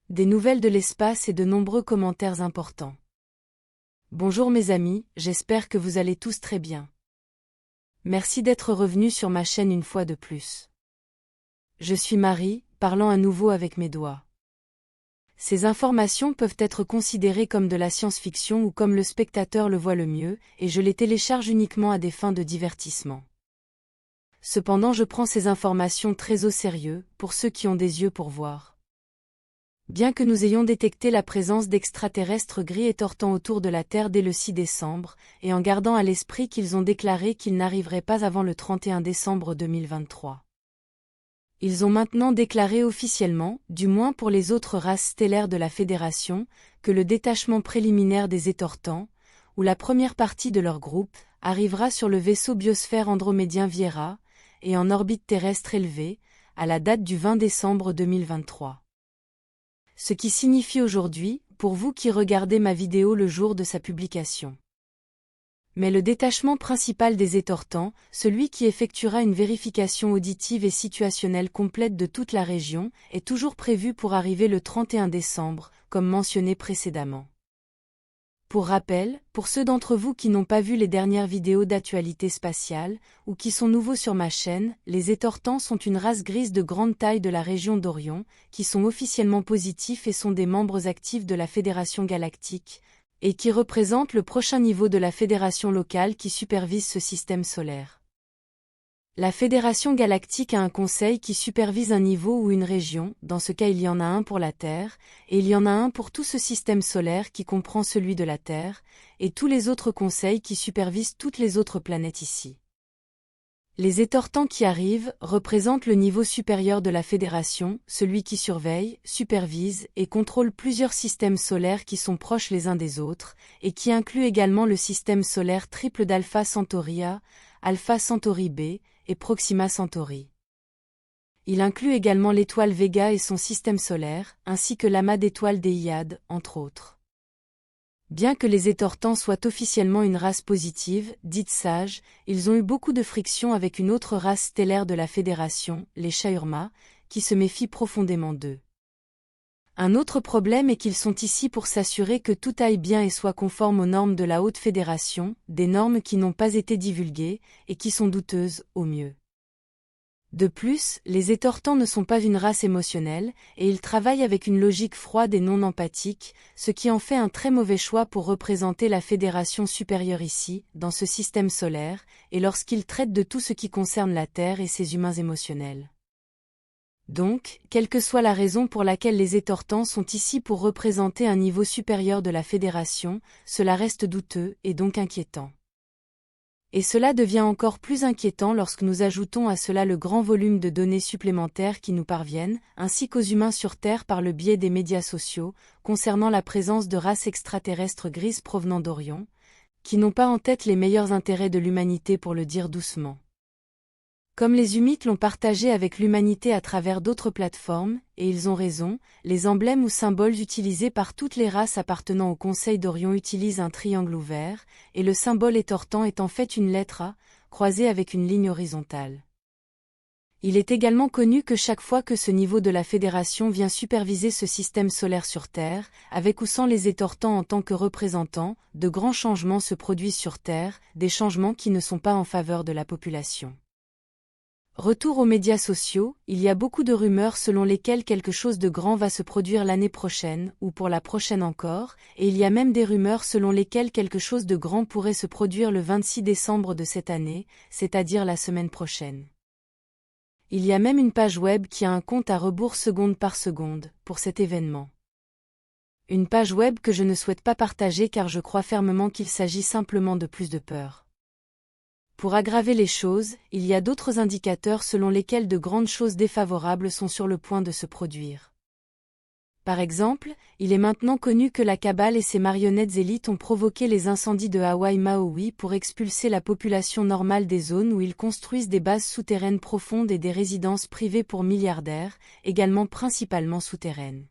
Des nouvelles de l'espace et de nombreux commentaires importants. Bonjour mes amis, j'espère que vous allez tous très bien. Merci d'être revenus sur ma chaîne une fois de plus. Je suis Marie, parlant à nouveau avec mes doigts. Ces informations peuvent être considérées comme de la science-fiction ou comme le spectateur le voit le mieux, et je les télécharge uniquement à des fins de divertissement. Cependant, je prends ces informations très au sérieux, pour ceux qui ont des yeux pour voir. Bien que nous ayons détecté la présence d'extraterrestres gris et tortants autour de la Terre dès le 6 décembre, et en gardant à l'esprit qu'ils ont déclaré qu'ils n'arriveraient pas avant le 31 décembre 2023. Ils ont maintenant déclaré officiellement, du moins pour les autres races stellaires de la Fédération, que le détachement préliminaire des étortants, ou la première partie de leur groupe, arrivera sur le vaisseau biosphère andromédien Viera, et en orbite terrestre élevée, à la date du 20 décembre 2023. Ce qui signifie aujourd'hui, pour vous qui regardez ma vidéo le jour de sa publication. Mais le détachement principal des étortants, celui qui effectuera une vérification auditive et situationnelle complète de toute la région, est toujours prévu pour arriver le 31 décembre, comme mentionné précédemment. Pour rappel, pour ceux d'entre vous qui n'ont pas vu les dernières vidéos d'actualité spatiale, ou qui sont nouveaux sur ma chaîne, les étortants sont une race grise de grande taille de la région d'Orion, qui sont officiellement positifs et sont des membres actifs de la Fédération galactique, et qui représentent le prochain niveau de la fédération locale qui supervise ce système solaire. La Fédération galactique a un conseil qui supervise un niveau ou une région, dans ce cas il y en a un pour la Terre, et il y en a un pour tout ce système solaire qui comprend celui de la Terre, et tous les autres conseils qui supervisent toutes les autres planètes ici. Les étortants qui arrivent représentent le niveau supérieur de la Fédération, celui qui surveille, supervise et contrôle plusieurs systèmes solaires qui sont proches les uns des autres, et qui inclut également le système solaire triple d'Alpha Centauri A, Alpha Centauri B, et Proxima Centauri. Il inclut également l'étoile Vega et son système solaire, ainsi que l'amas d'étoiles Déiade, entre autres. Bien que les étortants soient officiellement une race positive, dite sage, ils ont eu beaucoup de friction avec une autre race stellaire de la Fédération, les Shaurma, qui se méfient profondément d'eux. Un autre problème est qu'ils sont ici pour s'assurer que tout aille bien et soit conforme aux normes de la Haute Fédération, des normes qui n'ont pas été divulguées, et qui sont douteuses, au mieux. De plus, les étortants ne sont pas une race émotionnelle, et ils travaillent avec une logique froide et non empathique, ce qui en fait un très mauvais choix pour représenter la Fédération supérieure ici, dans ce système solaire, et lorsqu'ils traitent de tout ce qui concerne la Terre et ses humains émotionnels. Donc, quelle que soit la raison pour laquelle les étortants sont ici pour représenter un niveau supérieur de la Fédération, cela reste douteux et donc inquiétant. Et cela devient encore plus inquiétant lorsque nous ajoutons à cela le grand volume de données supplémentaires qui nous parviennent, ainsi qu'aux humains sur Terre par le biais des médias sociaux, concernant la présence de races extraterrestres grises provenant d'Orion, qui n'ont pas en tête les meilleurs intérêts de l'humanité pour le dire doucement. Comme les humites l'ont partagé avec l'humanité à travers d'autres plateformes, et ils ont raison, les emblèmes ou symboles utilisés par toutes les races appartenant au Conseil d'Orion utilisent un triangle ouvert, et le symbole étortant est en fait une lettre A, croisée avec une ligne horizontale. Il est également connu que chaque fois que ce niveau de la Fédération vient superviser ce système solaire sur Terre, avec ou sans les étortants en tant que représentants, de grands changements se produisent sur Terre, des changements qui ne sont pas en faveur de la population. Retour aux médias sociaux, il y a beaucoup de rumeurs selon lesquelles quelque chose de grand va se produire l'année prochaine, ou pour la prochaine encore, et il y a même des rumeurs selon lesquelles quelque chose de grand pourrait se produire le 26 décembre de cette année, c'est-à-dire la semaine prochaine. Il y a même une page web qui a un compte à rebours seconde par seconde, pour cet événement. Une page web que je ne souhaite pas partager car je crois fermement qu'il s'agit simplement de plus de peur. Pour aggraver les choses, il y a d'autres indicateurs selon lesquels de grandes choses défavorables sont sur le point de se produire. Par exemple, il est maintenant connu que la cabale et ses marionnettes élites ont provoqué les incendies de Hawaï-Maui pour expulser la population normale des zones où ils construisent des bases souterraines profondes et des résidences privées pour milliardaires, également principalement souterraines.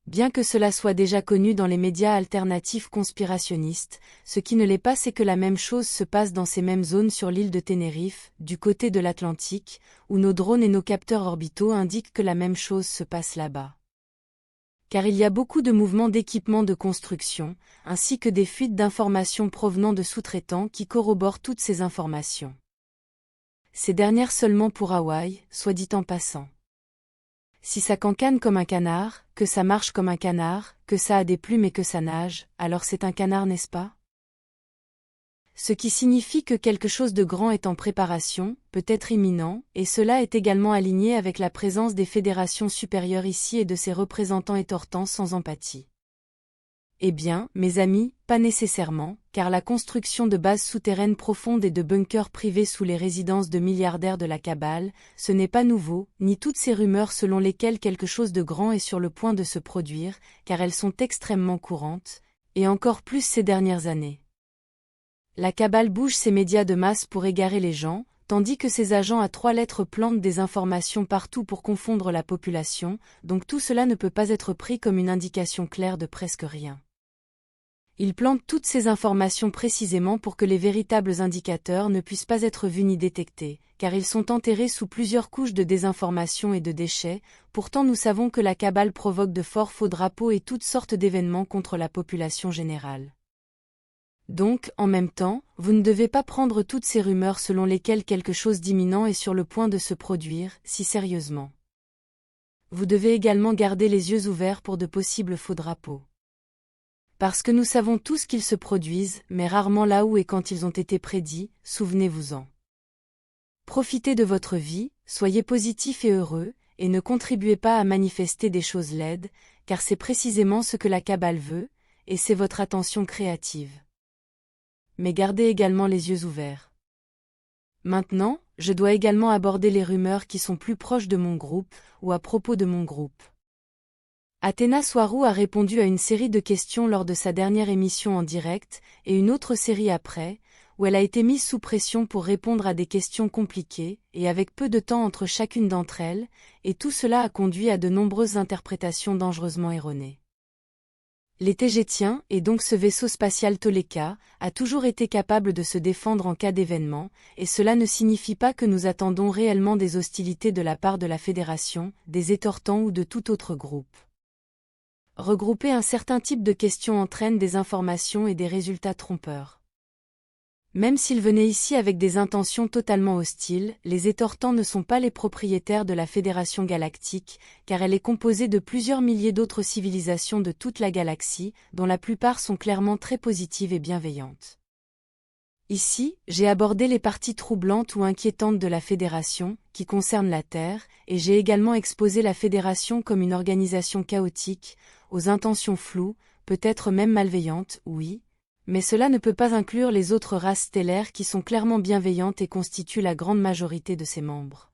Bien que cela soit déjà connu dans les médias alternatifs conspirationnistes, ce qui ne l'est pas c'est que la même chose se passe dans ces mêmes zones sur l'île de Tenerife, du côté de l'Atlantique, où nos drones et nos capteurs orbitaux indiquent que la même chose se passe là-bas. car il y a beaucoup de mouvements d'équipements de construction, ainsi que des fuites d'informations provenant de sous-traitants qui corroborent toutes ces informations. Ces dernières seulement pour Hawaï, soit dit en passant. Si ça cancane comme un canard, que ça marche comme un canard, que ça a des plumes et que ça nage, alors c'est un canard, n'est-ce pas? Ce qui signifie que quelque chose de grand est en préparation, peut-être imminent, et cela est également aligné avec la présence des fédérations supérieures ici et de ses représentants étortants sans empathie. Eh bien, mes amis, pas nécessairement, car la construction de bases souterraines profondes et de bunkers privés sous les résidences de milliardaires de la cabale, ce n'est pas nouveau, ni toutes ces rumeurs selon lesquelles quelque chose de grand est sur le point de se produire, car elles sont extrêmement courantes, et encore plus ces dernières années. La cabale bouge ses médias de masse pour égarer les gens, tandis que ses agents à 3 lettres plantent des informations partout pour confondre la population, donc tout cela ne peut pas être pris comme une indication claire de presque rien. Ils plantent toutes ces informations précisément pour que les véritables indicateurs ne puissent pas être vus ni détectés, car ils sont enterrés sous plusieurs couches de désinformation et de déchets. Pourtant nous savons que la cabale provoque de forts faux drapeaux et toutes sortes d'événements contre la population générale. Donc, en même temps, vous ne devez pas prendre toutes ces rumeurs selon lesquelles quelque chose d'imminent est sur le point de se produire, si sérieusement. Vous devez également garder les yeux ouverts pour de possibles faux drapeaux. Parce que nous savons tous qu'ils se produisent, mais rarement là où et quand ils ont été prédits, souvenez-vous-en. Profitez de votre vie, soyez positifs et heureux, et ne contribuez pas à manifester des choses laides, car c'est précisément ce que la cabale veut, et c'est votre attention créative. Mais gardez également les yeux ouverts. Maintenant, je dois également aborder les rumeurs qui sont plus proches de mon groupe, ou à propos de mon groupe. Athéna Soarou a répondu à une série de questions lors de sa dernière émission en direct, et une autre série après, où elle a été mise sous pression pour répondre à des questions compliquées, et avec peu de temps entre chacune d'entre elles, et tout cela a conduit à de nombreuses interprétations dangereusement erronées. Les Tégétiens, et donc ce vaisseau spatial Toleka, a toujours été capable de se défendre en cas d'événement, et cela ne signifie pas que nous attendons réellement des hostilités de la part de la Fédération, des étortants ou de tout autre groupe. Regrouper un certain type de questions entraîne des informations et des résultats trompeurs. Même s'ils venaient ici avec des intentions totalement hostiles, les étortants ne sont pas les propriétaires de la Fédération galactique, car elle est composée de plusieurs milliers d'autres civilisations de toute la galaxie, dont la plupart sont clairement très positives et bienveillantes. Ici, j'ai abordé les parties troublantes ou inquiétantes de la Fédération, qui concernent la Terre, et j'ai également exposé la Fédération comme une organisation chaotique, aux intentions floues, peut-être même malveillantes, oui. Mais cela ne peut pas inclure les autres races stellaires qui sont clairement bienveillantes et constituent la grande majorité de ses membres.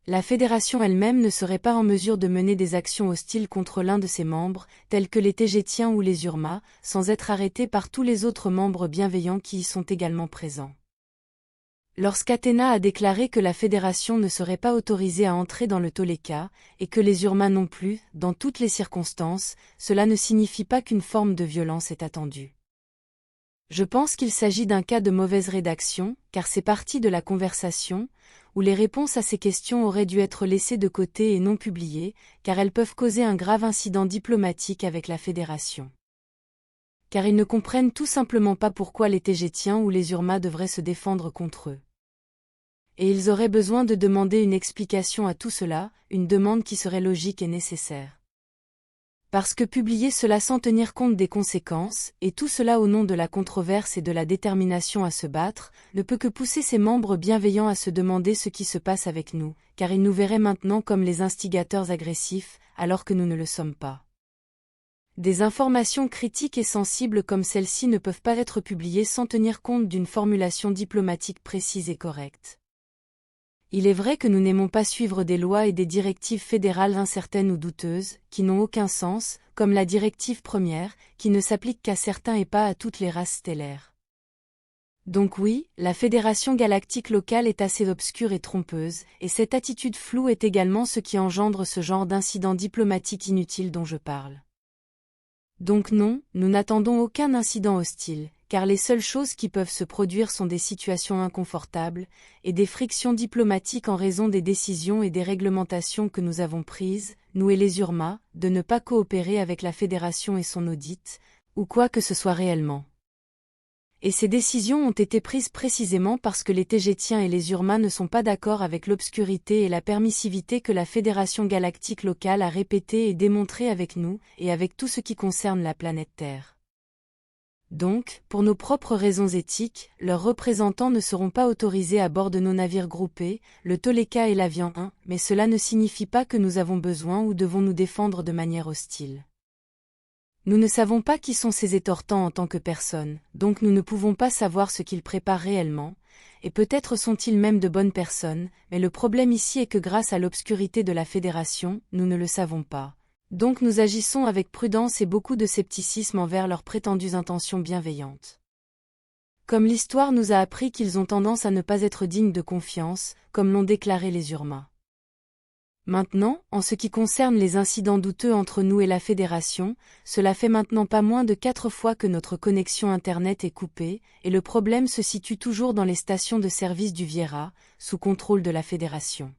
La Fédération elle-même ne serait pas en mesure de mener des actions hostiles contre l'un de ses membres, tels que les Tégétiens ou les Urma, sans être arrêtée par tous les autres membres bienveillants qui y sont également présents. Lorsqu'Athéna a déclaré que la Fédération ne serait pas autorisée à entrer dans le Toleka, et que les Urma non plus, dans toutes les circonstances, cela ne signifie pas qu'une forme de violence est attendue. Je pense qu'il s'agit d'un cas de mauvaise rédaction, car c'est partie de la conversation, où les réponses à ces questions auraient dû être laissées de côté et non publiées, car elles peuvent causer un grave incident diplomatique avec la Fédération. Car ils ne comprennent tout simplement pas pourquoi les Tégétiens ou les Urma devraient se défendre contre eux. Et ils auraient besoin de demander une explication à tout cela, une demande qui serait logique et nécessaire. Parce que publier cela sans tenir compte des conséquences, et tout cela au nom de la controverse et de la détermination à se battre, ne peut que pousser ses membres bienveillants à se demander ce qui se passe avec nous, car ils nous verraient maintenant comme les instigateurs agressifs, alors que nous ne le sommes pas. Des informations critiques et sensibles comme celles-ci ne peuvent pas être publiées sans tenir compte d'une formulation diplomatique précise et correcte. Il est vrai que nous n'aimons pas suivre des lois et des directives fédérales incertaines ou douteuses, qui n'ont aucun sens, comme la directive première, qui ne s'applique qu'à certains et pas à toutes les races stellaires. Donc oui, la Fédération galactique locale est assez obscure et trompeuse, et cette attitude floue est également ce qui engendre ce genre d'incident diplomatique inutile dont je parle. Donc non, nous n'attendons aucun incident hostile, car les seules choses qui peuvent se produire sont des situations inconfortables, et des frictions diplomatiques en raison des décisions et des réglementations que nous avons prises, nous et les Urma, de ne pas coopérer avec la Fédération et son audit, ou quoi que ce soit réellement. Et ces décisions ont été prises précisément parce que les Tégétiens et les Urma ne sont pas d'accord avec l'obscurité et la permissivité que la Fédération galactique locale a répétée et démontrée avec nous, et avec tout ce qui concerne la planète Terre. Donc, pour nos propres raisons éthiques, leurs représentants ne seront pas autorisés à bord de nos navires groupés, le Toleka et l'Avian 1, mais cela ne signifie pas que nous avons besoin ou devons nous défendre de manière hostile. Nous ne savons pas qui sont ces étortants en tant que personnes, donc nous ne pouvons pas savoir ce qu'ils préparent réellement, et peut-être sont-ils même de bonnes personnes, mais le problème ici est que grâce à l'obscurité de la Fédération, nous ne le savons pas. Donc nous agissons avec prudence et beaucoup de scepticisme envers leurs prétendues intentions bienveillantes. Comme l'histoire nous a appris qu'ils ont tendance à ne pas être dignes de confiance, comme l'ont déclaré les Urma. Maintenant, en ce qui concerne les incidents douteux entre nous et la Fédération, cela fait maintenant pas moins de 4 fois que notre connexion Internet est coupée, et le problème se situe toujours dans les stations de service du Viera, sous contrôle de la Fédération.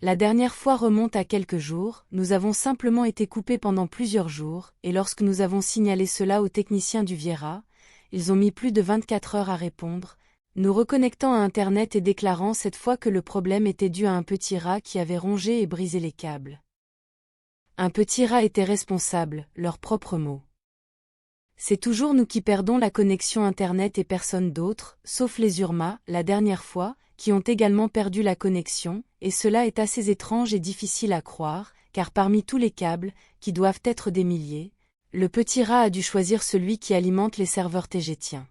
La dernière fois remonte à quelques jours, nous avons simplement été coupés pendant plusieurs jours, et lorsque nous avons signalé cela aux techniciens du Viera, ils ont mis plus de 24 heures à répondre, nous reconnectant à Internet et déclarant cette fois que le problème était dû à un petit rat qui avait rongé et brisé les câbles. Un petit rat était responsable, leurs propres mots. C'est toujours nous qui perdons la connexion Internet et personne d'autre, sauf les Urma, la dernière fois, qui ont également perdu la connexion, et cela est assez étrange et difficile à croire, car parmi tous les câbles, qui doivent être des milliers, le petit rat a dû choisir celui qui alimente les serveurs tégétiens.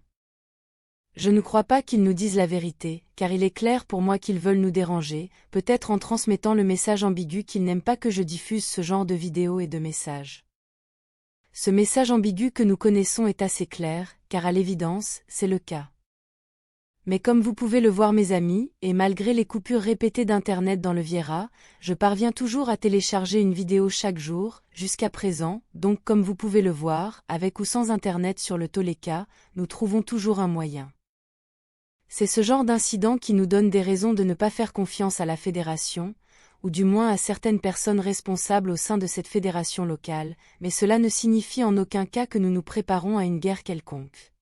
Je ne crois pas qu'ils nous disent la vérité, car il est clair pour moi qu'ils veulent nous déranger, peut-être en transmettant le message ambigu qu'ils n'aiment pas que je diffuse ce genre de vidéos et de messages. Ce message ambigu que nous connaissons est assez clair, car à l'évidence, c'est le cas. Mais comme vous pouvez le voir mes amis, et malgré les coupures répétées d'Internet dans le Viera, je parviens toujours à télécharger une vidéo chaque jour, jusqu'à présent, donc comme vous pouvez le voir, avec ou sans Internet sur le Toleka, nous trouvons toujours un moyen. C'est ce genre d'incident qui nous donne des raisons de ne pas faire confiance à la Fédération, ou du moins à certaines personnes responsables au sein de cette fédération locale, mais cela ne signifie en aucun cas que nous nous préparons à une guerre quelconque.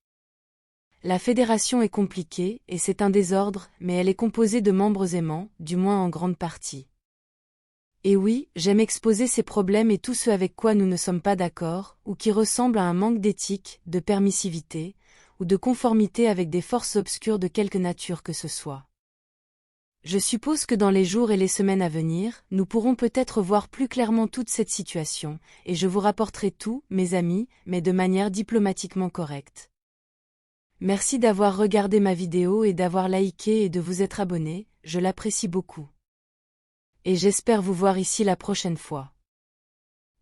La fédération est compliquée, et c'est un désordre, mais elle est composée de membres aimants, du moins en grande partie. Et oui, j'aime exposer ces problèmes et tout ce avec quoi nous ne sommes pas d'accord, ou qui ressemble à un manque d'éthique, de permissivité, ou de conformité avec des forces obscures de quelque nature que ce soit. Je suppose que dans les jours et les semaines à venir, nous pourrons peut-être voir plus clairement toute cette situation, et je vous rapporterai tout, mes amis, mais de manière diplomatiquement correcte. Merci d'avoir regardé ma vidéo et d'avoir liké et de vous être abonné, je l'apprécie beaucoup. Et j'espère vous voir ici la prochaine fois.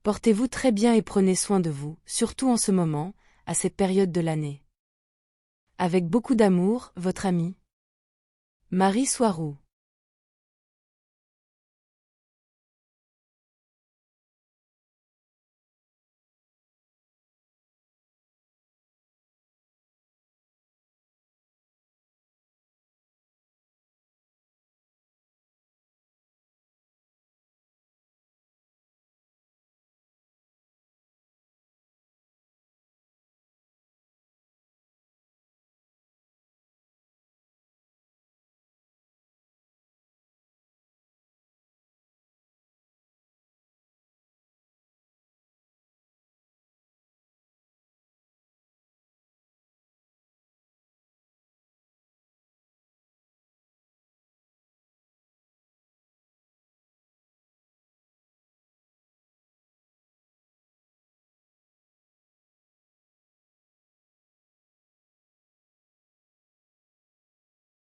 Portez-vous très bien et prenez soin de vous, surtout en ce moment, à cette période de l'année. Avec beaucoup d'amour, votre amie Marie Soirou.